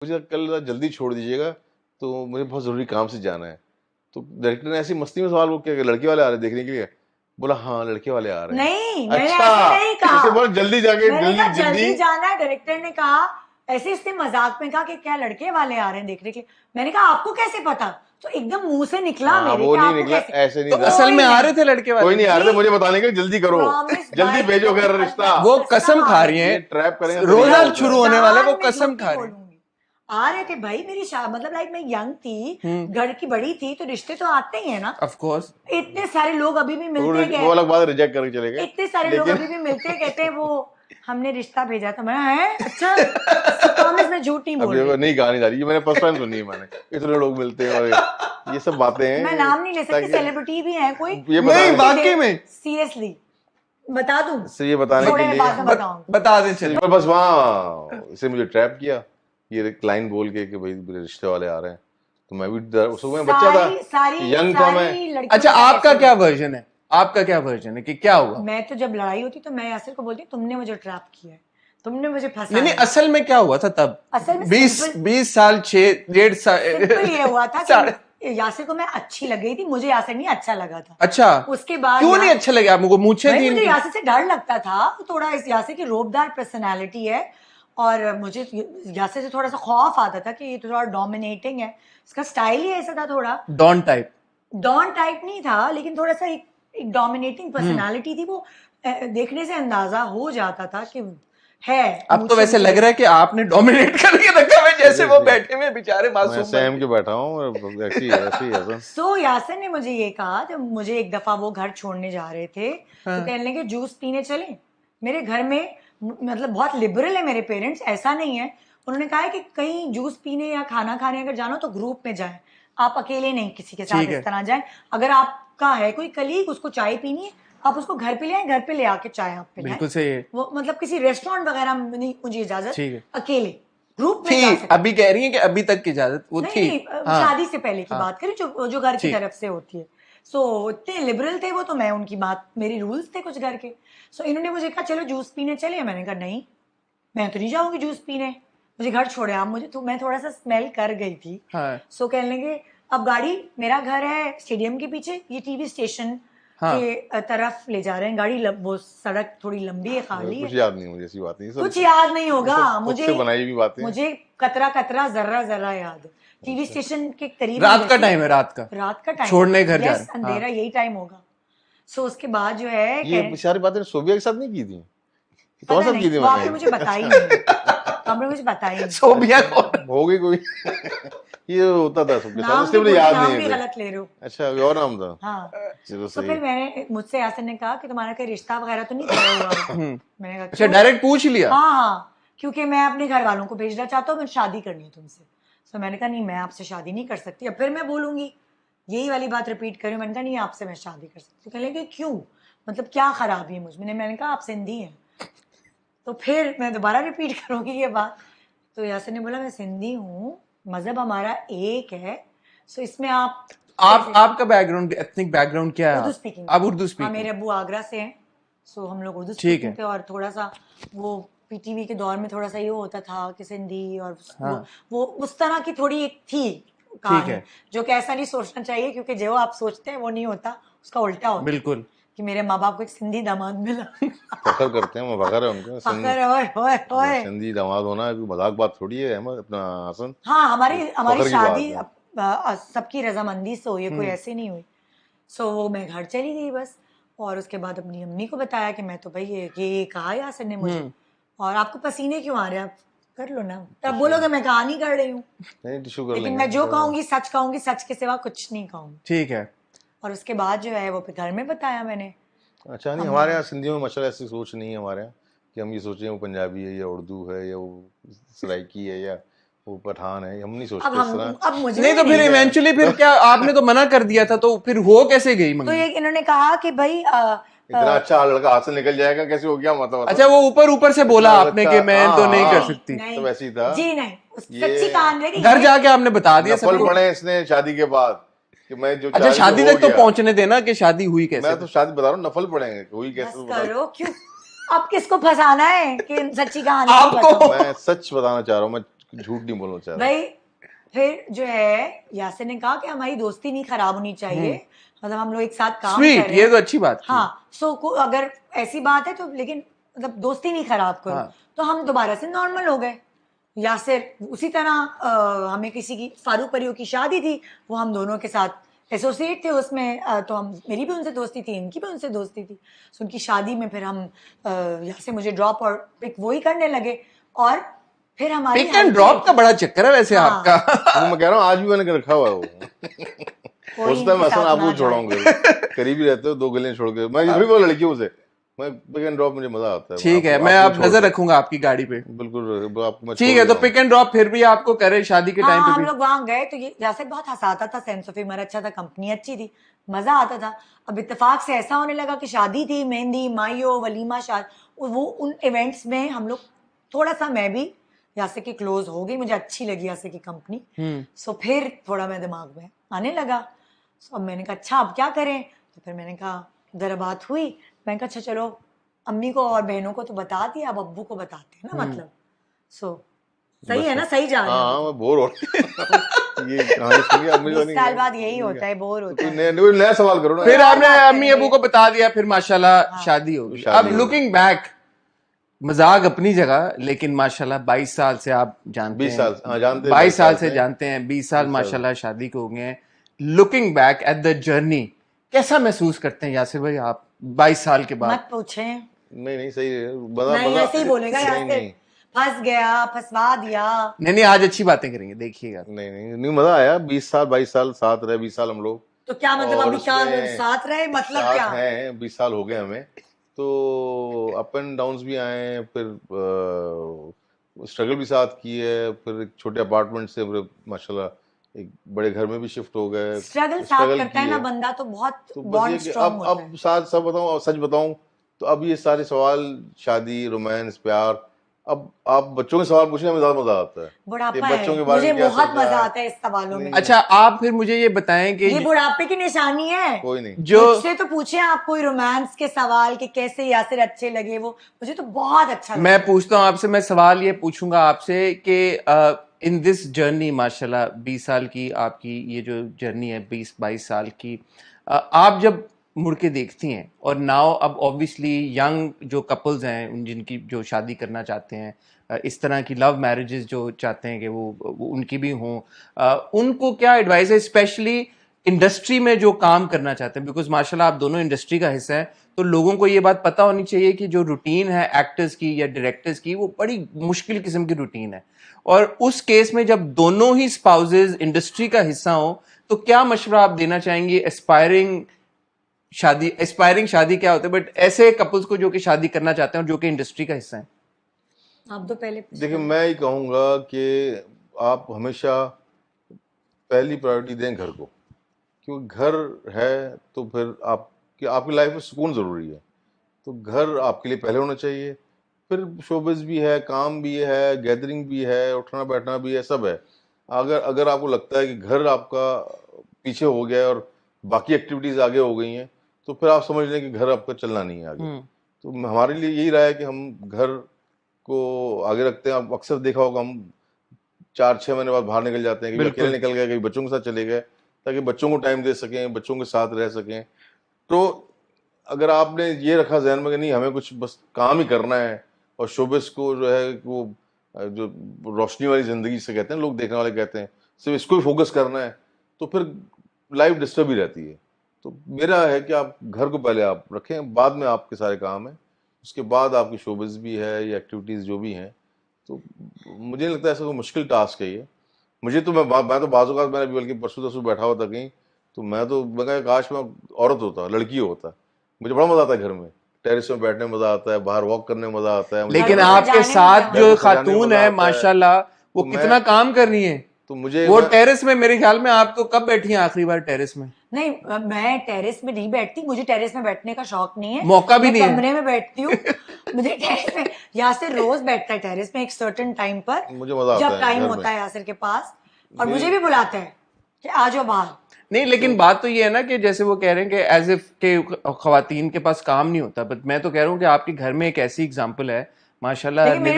मुझे कल जल्दी छोड़ दीजिएगा, तो मुझे बहुत ज़रूरी काम से जाना है। तो डायरेक्टर ने ऐसी मस्ती में सवाल वो किया कि लड़के वाले आ रहे हैं देखने के लिए? बोला हाँ, लड़के वाले आ रहे हैं। नहीं, मैंने अच्छा, ऐसे नहीं कहा। इसे बोला जल्दी जाके मैंने कहा जल्दी जल्दी जाना है। डायरेक्टर ने कहा, ऐसे इसने मजाक में कहा कि क्या लड़के वाले आ रहे हैं देखने के लिए। मैंने कहा आपको कैसे पता? तो एकदम मुंह से निकला हाँ, मेरे वो कि नहीं आपको निकला, कैसे? ऐसे नहीं तो था। असल में आ रहे थे लड़के वाले? कोई नहीं आ रहे थे, जी। मुझे बताने के जल्दी करो, Promise जल्दी by भेजो घर God, रिश्ता। वो कसम कसम आ खा रही रही ये हैं, ट्रैप करेंगे तो रोजा नहीं होता शुरू है। होने वाला है, वो जान में कसम झूठ खा नहीं रही हैं। बोलूंगी। आ रहे थे भाई, मेरी मतलब लाइक मैं यंग थी, घर की बड़ी थी, तो रिश्ते तो आते ही है ना। Of course. इतने सारे लोग अभी भी मिलते हैं, वो अलग बात, रिजेक्ट करके चले गए। इतने सारे लोग लेकिन अभी भी मिलते हैं, कहते हैं वो हमने रिश्ता भेजा था। मैं है अच्छा, प्रॉमिस मैं झूठ नहीं बोल अभी रही। नहीं कहानी जा रही, ये मैंने फर्स्ट टाइम सुनी है मैंने। इतने लोग मिलते हैं और ये सब बातें हैं। मैं नाम नहीं ले सकती, ताकि सेलिब्रिटी भी है कोई। ये नहीं, वाकई में सीरियसली बता दूं? से ये बताने थोड़े के में लिए बाद में बताऊंगी। बता दें चलिए। बस वहाँ इसे मुझे ट्रैप किया, ये लाइन बोल के कि भाई मेरे रिश्ते वाले आ रहे हैं। तो मैं भी उस समय बच्चा था, यंग था मैं। अच्छा, आपका क्या वर्जन है? आपका क्या वर्जन है कि क्या हुआ? मैं तो जब लड़ाई होती तो मैं यासिर को बोलती तुमने मुझे ट्रैप किया है, तुमने मुझे फंसाया। नहीं नहीं, असल में क्या हुआ था तब? असल में 20 साल, 1.5 साल सिंपल ये हुआ था कि यासिर को मैं अच्छी लग गई थी, मुझे यासिर नहीं अच्छा लगा था। अच्छा, उसके बाद क्यों नहीं अच्छा लगा आपको? मूछें भाई थी मुझे इनकी? यासिर से डर लगता था, थोड़ा इस यासिर की रोबदार पर्सनालिटी है, और मुझे यासिर से थोड़ा सा खौफ आता था कि ये थोड़ा डोमिनेटिंग है, इसका स्टाइल ही ऐसा था, थोड़ा डॉन टाइप। डॉन टाइप नहीं था, लेकिन थोड़ा सा एक डोमिनेटिंग पर्सनालिटी थी। वो देखने से अंदाजा हो जाता था कि है। अब तो वैसे लग रहा है कि आपने डोमिनेट करके रखा है, जैसे वो बैठे हुए बेचारे मैं मासूम सहम के बैठा हूँ, ऐसी है। सो यासिर ने मुझे ये कहा, जब मुझे एक दफा वो घर छोड़ने जा रहे थे, तो कहने लगे जूस पीने चले। मेरे घर में मतलब बहुत लिबरल है मेरे पेरेंट्स, ऐसा नहीं है। उन्होंने कहा है कि कहीं जूस पीने या खाना खाने अगर जाना तो ग्रुप में जाए, आप अकेले नहीं किसी के साथ इस तरह जाए। अगर आपका है कोई कलीग, उसको चाय पीनी है, आप उसको घर पे ले आए, घर पे ले आके चाय आप पिलाएं। बिल्कुल सही है। वो मतलब किसी रेस्टोरेंट वगैरह में नहीं मुझे इजाजत, अकेले ग्रुप में जा सकते। अभी कह रही है कि अभी तक की इजाजत वो नहीं, थी? नहीं, शादी से पहले की बात करें, जो घर की तरफ से होती है। सो इतने लिबरल थे वो, तो मैं उनकी बात, मेरे रूल्स थे कुछ घर के। सो इन्होंने मुझे कहा चलो जूस पीने चले। मैंने कहा नहीं, मैं तो नहीं जाऊंगी जूस पीने, मुझे घर छोड़े आप। मुझे तो मैं थोड़ा सा स्मेल कर गई थी। सो कहने लगे अब गाड़ी, मेरा घर है स्टेडियम के पीछे, ये टीवी स्टेशन के तरफ ले जा रहे हैं गाड़ी। वो सड़क थोड़ी लंबी है, खाली है। कुछ याद नहीं मुझे, ऐसी बात नहीं, कुछ याद नहीं होगा मुझे, बनाई हुई बातें। मुझे कतरा कतरा जर्रा जर्रा याद है। टीवी स्टेशन के करीब, रात का टाइम है, रात का टाइम छोड़ने घर जा, अंधेरा यही टाइम होगा। सो उसके बाद जो है ये सारी बातें सोबिया के साथ नहीं की थी, कौन सा की थी? आपने मुझे बताई नहीं, आपने मुझे बताई नहीं। सोबिया कौन हो गई कोई? ये होता था सबके साथ, इसलिए मुझे याद नहीं है। है। गलत ले रहे हो? अच्छा, और नाम था। हाँ। चलो तो सही। फिर मैंने, मुझसे यासिर ने कहा कि तुम्हारा कोई रिश्ता वगैरह तो नहीं तय हुआ? मैंने कहा अच्छा, डायरेक्ट पूछ लिया? हाँ, क्योंकि मैं अपने घर वालों को भेजना चाहता हूँ, मैं शादी करनी है तुमसे। तो मैंने कहा नहीं, मैं आपसे शादी नहीं कर सकती। अब फिर मैं बोलूंगी, यही वाली बात रिपीट करूँ। मैंने कहा नहीं, आपसे मैं शादी कर सकती। कहने लगे क्यों, मतलब क्या खराबी है मुझमें? मैंने कहा आप सिंधी हैं। तो फिर मैं दोबारा रिपीट करूंगी ये बात। तो यासिर ने बोला मैं सिंधी हूँ, मजहब हमारा एक है, सो इसमें आपका बैकग्राउंड, एथनिक बैकग्राउंड क्या है? उर्दू स्पीकिंग। आप उर्दू स्पीकिंग? मेरे अब्बू आगरा से हैं, सो हम लोग उर्दू स्पीकिंग थे। और थोड़ा सा वो पीटीवी के दौर में थोड़ा सा ये होता था कि सिंधी और वो उस तरह की थोड़ी एक थी कहानी, जो कि ऐसा नहीं सोचना चाहिए, क्योंकि जो आप सोचते हैं वो नहीं होता, उसका उल्टा होता। बिल्कुल, कि मेरे माँ बाप को एक सिंधी दामाद मिला। फखर करते हैं, फखर है उनको। सिंधी दामाद होना कोई मजाक बात थोड़ी है अपना हसन। हाँ, हमारी शादी सबकी रजामंदी से हुई है, कोई ऐसे नहीं हुई। सो वो मैं घर चली गई बस, और उसके बाद अपनी अम्मी को बताया कि मैं तो भाई ये कहा यासिर ने मुझे, और आपको पसीने क्यों आ रहे हैं, आप कर लो ना। तब बोलोगे मैं कहानी कर रही हूँ, लेकिन मैं जो कहूंगी सच के सिवा कुछ नहीं कहूंगी। ठीक है। और उसके बाद जो है वो फिर घर में बताया मैंने। अच्छा, नहीं हमारे यहाँ सिंधियों में मशला ऐसी सोच नहीं है हमारे यहाँ कि हम ये सोचें वो पंजाबी है या उर्दू है या वो सराइकी है या वो पठान है, हम नहीं सोचते इस तरह। अब मुझे नहीं तो फिर इवेंचुअली फिर क्या आपने तो मना कर दिया था, तो फिर हो कैसे गई मंगनी? तो ये इन्होंने कहा कि भाई इतना अच्छा लड़का हाथ से निकल जाएगा, कैसे हो गया मतलब? अच्छा, वो ऊपर से बोला आपने कि मैं तो नहीं कर सकती? तो वैसे ही था जी, नहीं सच्ची कहानी है। घर जाके आपने बता दिया सबको पढ़े इसने शादी के बाद कि मैं जो अच्छा, शादी तक तो पहुंचने देना कि शादी हुई कैसे? मैं तो शादी बता रहा हूँ, नफल पढ़ेंगे हुई कैसे करो। क्यों आप किसको फंसाना है कि सच्ची कहानी? आपको मैं सच बताना चाह रहा हूँ, मैं झूठ नहीं बोलना चाह रहा। भाई फिर जो है यासिर ने कहा कि हमारी दोस्ती नहीं खराब होनी चाहिए, मतलब हम लोग एक साथ काम कर स्वीट, रहे ये हैं। तो अच्छी बात की। हाँ, सो अगर ऐसी बात है तो, लेकिन मतलब दोस्ती नहीं खराब करो। हाँ। तो हम दोबारा से नॉर्मल हो गए। यासिर उसी तरह हमें किसी की फारूक परियो की शादी थी, वो हम दोनों के साथ एसोसिएट थे उसमें, तो हम, मेरी भी उनसे दोस्ती थी, इनकी भी उनसे दोस्ती थी। सो उनकी शादी में फिर हम यहाँ से मुझे ड्रॉप और पिक वही करने लगे, और फिर हमारी पिक एंड ड्रॉप का बड़ा चक्कर है वैसे हाँ। आपका। तो मैं कह रहा हूँ आज भी मैंने रखा हुआ है वो। कोई होता है मैं इनके साथ आपको ना छोड़ा हूँ, करीबी रहते हो, 2 गलियां छोड़ के। मैं ये भी बोला लड़कियों से, मैं पिक एंड ड्रॉप मुझे मजा आता है। ठीक है, मैं आपको अब छोड़ नजर के। रखूंगा आपकी गाड़ी पे। बिल्कुल आपको मैं ठीक छोड़ है, तो देता पिक एंड ड्रॉप फिर भी आपको करे शादी के टाइम हाँ, पे हम भी। लोग वहां गए तो ये यासिर बहुत हंसाता था, सेंस ऑफ ह्यूमर अच्छा था, कंपनी अच्छी थी, मजा आता था। अब इत्तेफाक से ऐसा होने लगा कि शादी थी, मेहंदी, माइयो, वलीमा, वो उन इवेंट्स में हम लोग थोड़ा सा, मैं भी यासिर की क्लोज हो गई, मुझे अच्छी लगी यासिर की कंपनी। सो फिर थोड़ा मैं दिमाग में आने लगा। सो अब मैंने कहा अच्छा अब क्या करें, तो फिर मैंने कहा जरा बात हुई, मैंने कहा अच्छा चलो अम्मी को और बहनों को तो बता दिया, अब अब्बू को बताते हैं ना, मतलब सो सही है ना, सही जा रहे हैं हाँ अभी तो। मैं बोर हो रहा हूँ। ये कहानी सुनिए अब मुझे 20 साल बाद यही होता है, बोर तो होता कोई है। नया सवाल करो ना। फिर और आपने बात अम्मी करेंगे। अबू को बता दिया, फिर माशाल्लाह हाँ। शादी हो गई। शादी अब हो गई। लुकिंग बैक, मजाक अपनी जगह, लेकिन माशाल्लाह 22 साल से आप जानते 20 हैं, साल हाँ जानते हैं, 22 साल से से जानते हैं, 20 साल 20 साल। माशाल्लाह शादी को हो गए हैं। Looking back at the journey, कैसा महसूस करते हैं यासिर भाई आप 22 साल के बाद? मत पूछे, नहीं सही है, मजा नहीं मजा ऐसे ही बोलेगा नहीं यासिर, नहीं फंस गया, फंसवा दिया। नहीं, आज अच्छी बातें करेंगे, देखिएगा। नहीं मजा आया। 20 साल 22 साल साथ रहे, 20 साल हम लोग, तो क्या मतलब और अभी क्या उसमें साथ रहे, मतलब साथ क्या? हैं, 20 साल हो गए हमें, तो अप एंड डाउन्स भी आए हैं, फिर स्ट्रगल भी साथ की है, फिर एक छोटे अपार्टमेंट से फिर माशाल्लाह एक बड़े घर में भी शिफ्ट हो गए, स्ट्रगल साथ स्ट्रगल करता की है ना है। बंदा तो बहुत तो बस ये बॉन्ड कि स्ट्रांग होता है। अब साथ सब बताऊं, सच बताऊं तो अब ये सारे सवाल, शादी, रोमांस, प्यार, अब आप बच्चों के सवाल पूछने में ज्यादा मजा आता है कि बुढ़ापा बच्चों है, के बारे मुझे में क्या बहुत सोचा मजा है। आता है इस सवालों में। अच्छा, आप फिर मुझे ये बताएं कि ये बुढ़ापे की निशानी है। कोई नहीं, जो मुझसे तो पूछे आप कोई रोमांस के सवाल कि कैसे यासिर अच्छे लगे, वो मुझे तो बहुत अच्छा लगता मैं है। पूछता हूँ आपसे, मैं सवाल ये पूछूंगा आपसे कि इन दिस जर्नी, माशाल्लाह 20 साल की आपकी ये जो जर्नी है, 20-22 साल की, आप जब मुड़ के देखती हैं, और नाउ अब ऑब्वियसली यंग जो कपल्स हैं, उन जिनकी जो शादी करना चाहते हैं, इस तरह की लव मैरिजेस जो चाहते हैं कि वो उनकी भी हों, उनको क्या एडवाइस है, स्पेशली इंडस्ट्री में जो काम करना चाहते हैं, बिकॉज माशाल्लाह आप दोनों इंडस्ट्री का हिस्सा है, तो लोगों को ये बात पता होनी चाहिए कि जो रूटीन है एक्टर्स की या डायरेक्टर्स की, वो बड़ी मुश्किल किस्म की रूटीन है, और उस केस में जब दोनों ही स्पाउसेस इंडस्ट्री का हिस्सा हो, तो क्या मशवरा आप देना चाहेंगे एस्पायरिंग शादी क्या होता है, बट ऐसे कपल्स को जो कि शादी करना चाहते हैं और जो कि इंडस्ट्री का हिस्सा है? आप तो पहले देखिए मैं ये कहूँगा कि आप हमेशा पहली प्रायोरिटी दें घर को, क्योंकि घर है तो फिर आपकी लाइफ में सुकून ज़रूरी है, तो घर आपके लिए पहले होना चाहिए, फिर शोबिज़ भी है, काम भी है, गैदरिंग भी है, उठना बैठना भी है, सब है। अगर आपको लगता है कि घर आपका पीछे हो गया है और बाकी एक्टिविटीज़ आगे हो गई हैं, तो फिर आप समझ लें कि घर आपका चलना नहीं है आगे। तो हमारे लिए यही रहा है कि हम घर को आगे रखते हैं। आप अक्सर देखा होगा, हम 4-6 महीने बाद बाहर निकल जाते हैं, कभी बिल्कुल। अकेले निकल गए, कभी बच्चों के साथ चले गए, ताकि बच्चों को टाइम दे सकें, बच्चों के साथ रह सकें। तो अगर आपने ये रखा जहन में कि नहीं हमें कुछ बस काम ही करना है, और शोबिस को जो है वो जो रोशनी वाली जिंदगी से कहते हैं लोग, देखने वाले कहते हैं, सिर्फ इसको ही फोकस करना है, तो फिर लाइफ डिस्टर्ब ही रहती है। तो मेरा है कि आप घर को पहले आप रखें, बाद में आपके सारे काम हैं, उसके बाद आपकी शोबिस भी है या एक्टिविटीज़ जो भी हैं। तो मुझे नहीं लगता ऐसा कोई मुश्किल टास्क है ये। मुझे तो मैं तो बाज़ औक़ात, मैंने बल्कि परसों बैठा हुआ था कहीं, तो मैं कहा काश मैं औरत होता, लड़की होता, मुझे बड़ा मजा आता है घर में, टेरेस में बैठने में मजा आता है, बाहर वॉक करने में मजा आता है, मुझे लेकिन घर को आपके सजाने में साथ मजा जो आता है। खातून सजाने में है मजा आता है। माशाल्लाह, वो तो कितना काम कर रही है, तो मुझे वो टेरेस में, मेरे ख्याल में आप तो कब बैठी हैं आखिरी बार टेरेस में? नहीं, मैं टेरेस में नहीं बैठती, मुझे टेरेस में बैठने का शौक नहीं है, मौका भी मैं नहीं है। कमरे में बैठती हूँ। मुझे टेरेस में, यासिर रोज बैठता है टेरेस में एक सर्टेन टाइम पर, मुझे मजा आता जब है टाइम घर होता में। है यासिर के पास, और मेरी- मुझे भी बुलाता है कि आ जाओ बाहर। नहीं, लेकिन बात तो ये है ना कि जैसे वो कह रहे हैं कि एज इफ के खवातीन के पास काम नहीं होता, बट मैं तो कह रहा हूँ कि आपके घर में एक ऐसी एग्जांपल है माशाल्लाह। देखिए, मेरे